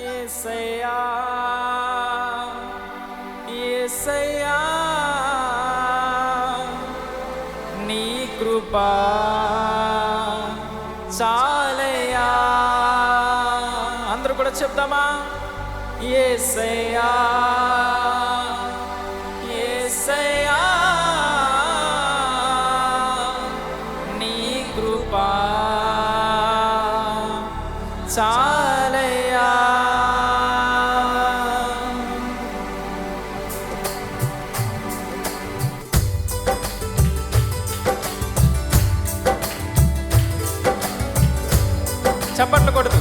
యేసయ్యా యేసయ్యా నీ కృపా చాలయ్యా. అందరూ కూడా చెప్దామా? యేసయ్యా యేసయ్యా నీ కృపా చాలయ్యా. చప్పట్లు కొడుతూ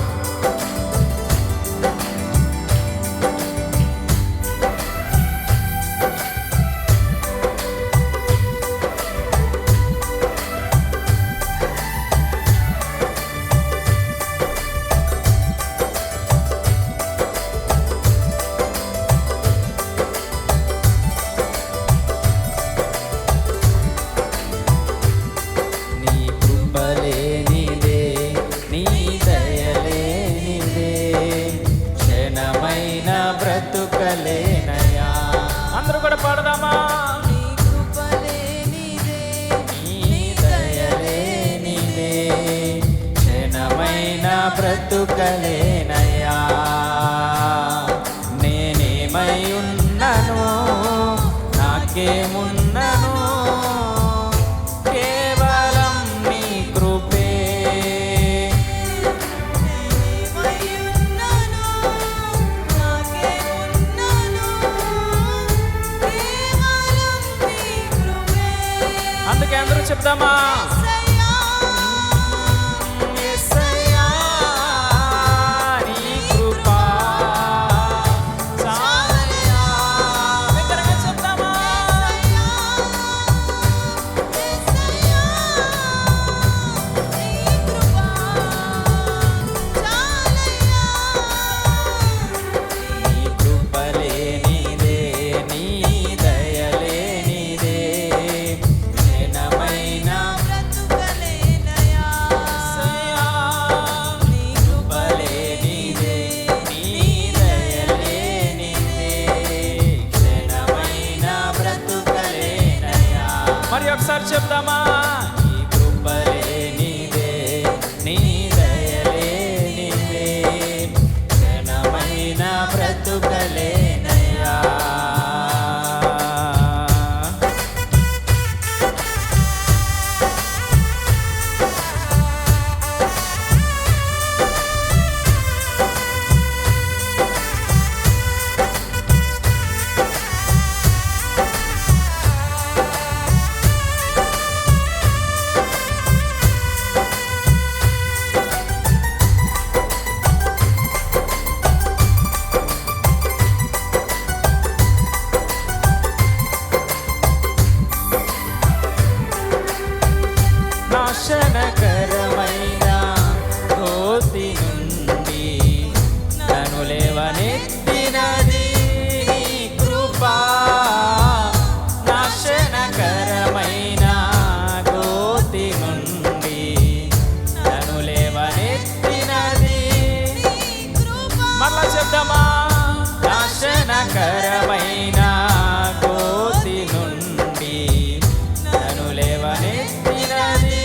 బ్రతుకలేనయా. అందరూ కూడా పాడదామా? నీ కృపలేనిదే నీ దయలేనిదే క్షణమైన బ్రతుకలేనయా. నేనేమై ఉన్నను నాకేమున్నను కేవలం నీ కృపే. అందుకే అందరూ చెప్దామా? యేసయ్యా నీ కృపా చాలయ్యా. బిగ్గరగా చెప్దామా? యేసయ్యా నీ కృపా చాలయ్యా. నీ కృపలేనిదే నీ దయలేనిదే మరి ఒకసారి చెప్దామా? నీ కృపలేనిదే నీ దయలేనిదే క్షణమైన బ్రతుకలేనయా. నాశనకరమైన గోతి నుండి నన్ను లేవనెత్తినది నీ కృపా. నాశనకరమైన గోతి నుండి నన్ను లేవనెత్తినది మరలా చెప్దామా? నాశనకరమైన గోతి నుండి నన్ను లేవనెత్తినది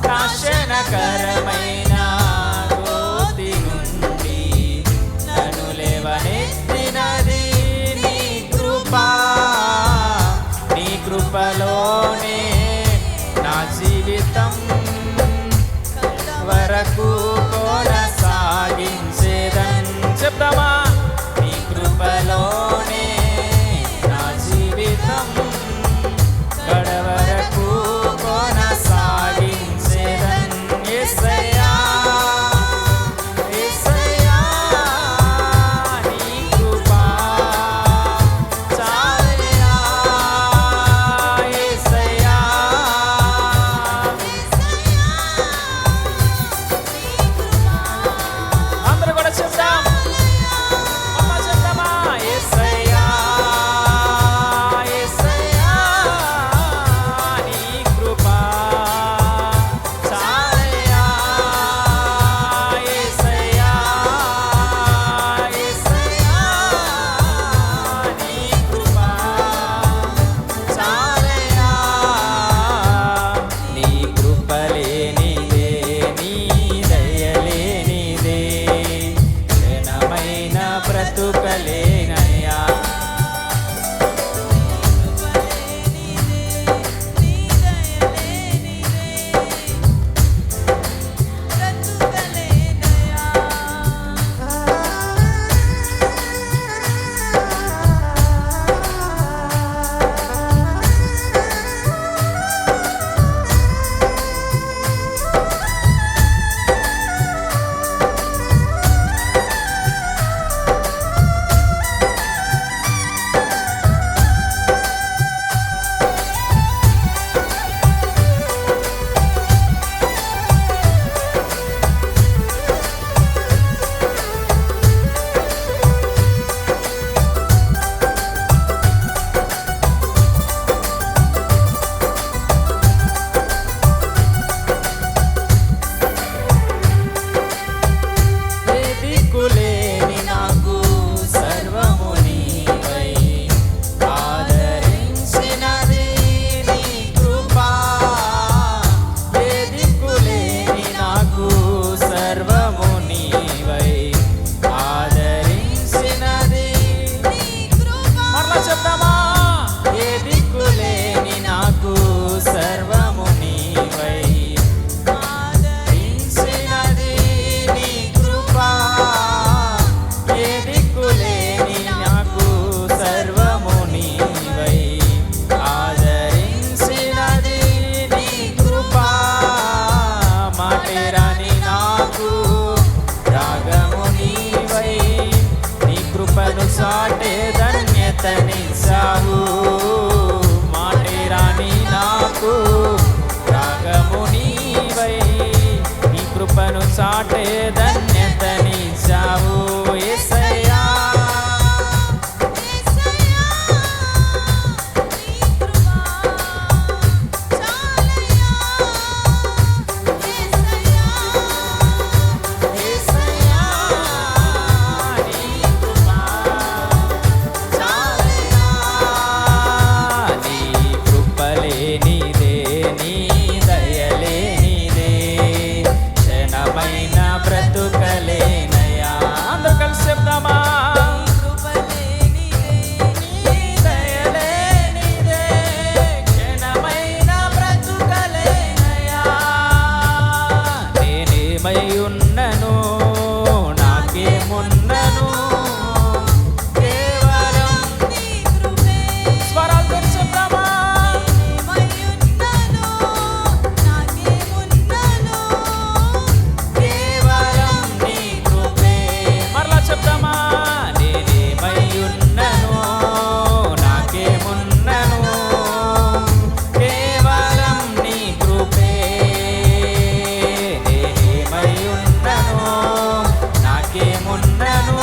నాశనకరమైన గోతి నుండి నన్ను లేవనెత్తినది నీ కృపా. నీ కృపలోనే నా జీవితం వరకు కొనసాగించేదన్. చెప్తామా? ధన్యతనిచ్చావు. మాటే రాని నాకు రాగము నీవై, నీ కృపను చాటే ధన్యతనిచ్చావు. యేసయ్యా ఉన్నను నాకేమున్నను కేవలం నీ కృపే. స్వరాలతో చెప్దామా? నేనేమయ్యున్నను నాకేమున్నను కేవలం నీ కృపే. మరలా చెప్దామా? నేనేమయ్యున్నను నాకేమున్నను కేవలం నీ కృపే. నాకేమున్నను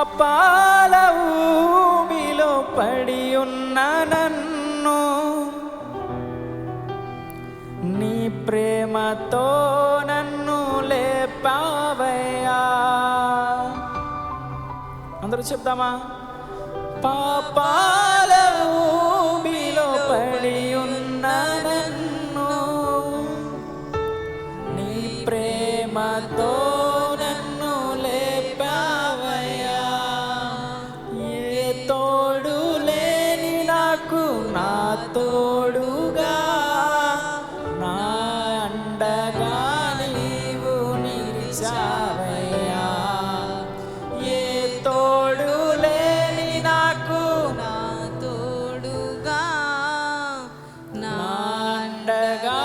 పాపాల ఊబిలో పడి ఉన్న నన్ను నీ ప్రేమతో నన్ను లేపావయ్యా. అందరూ చెప్దామా? పాపాల ఊబిలో పడి ఉన్న నన్ను నీ ప్రేమతో నన్ను లేపావయ్యా. ఏ తోడు లేని నాకు నా తోడుగా నా అండగా నీవు నిలిచావయ్యా. ఏ తోడు లేని నాకు నా తోడుగా నా అండగా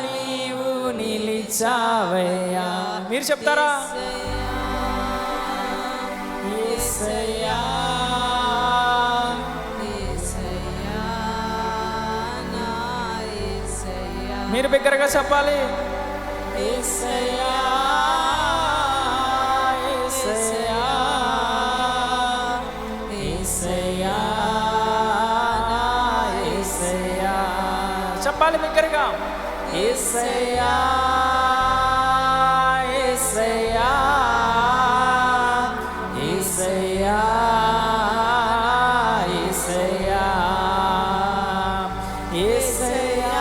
నీవు నిలిచావయ్యా. మీరు చెప్తారా? యేసయ్యా, యేసయ్యా, నా యేసయ్యా. మీరు బిగ్గరగా చెప్పాలి. యేసయ్యా, యేసయ్యా, యేసయ్యా, నా యేసయ్యా. చెప్పాలి బిగ్గరగా. యేసయ్యా, యేసయ్యా, యేసయ్యా, యేసయ్యా, యేసయ్యా,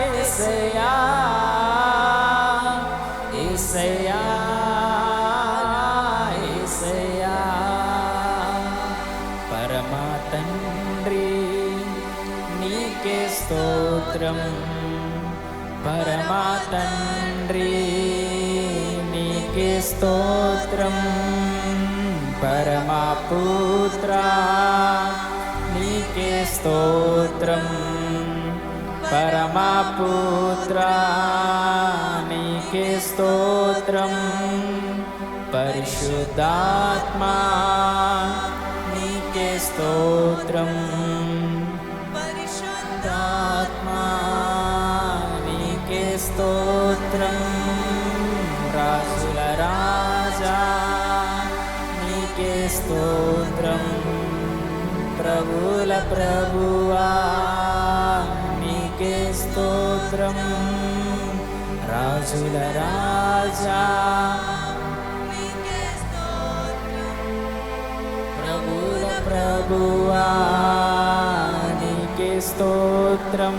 యేసయ్యా, యేసయ్యా, యేసయ్యా. పరమా తండ్రి నీకే స్తోత్రం. పరమా తండ్రి నీకే స్తోత్రం. పరమా పుత్ర నీకే స్తోత్రం. పరమా పుత్ర నీకే స్తోత్రం. పరిశుద్ధాత్మా నీకే స్తోత్రం. పరిశుద్ధాత్మా నీకే స్తోత్రం. రాజుల రాజా నీకే స్తోత్రం. ప్రభుల ప్రభువా నీకే స్తోత్రం. రాజుల రాజా నీకే స్తోత్రం. ప్రభుల ప్రభువా నీకే స్తోత్రం.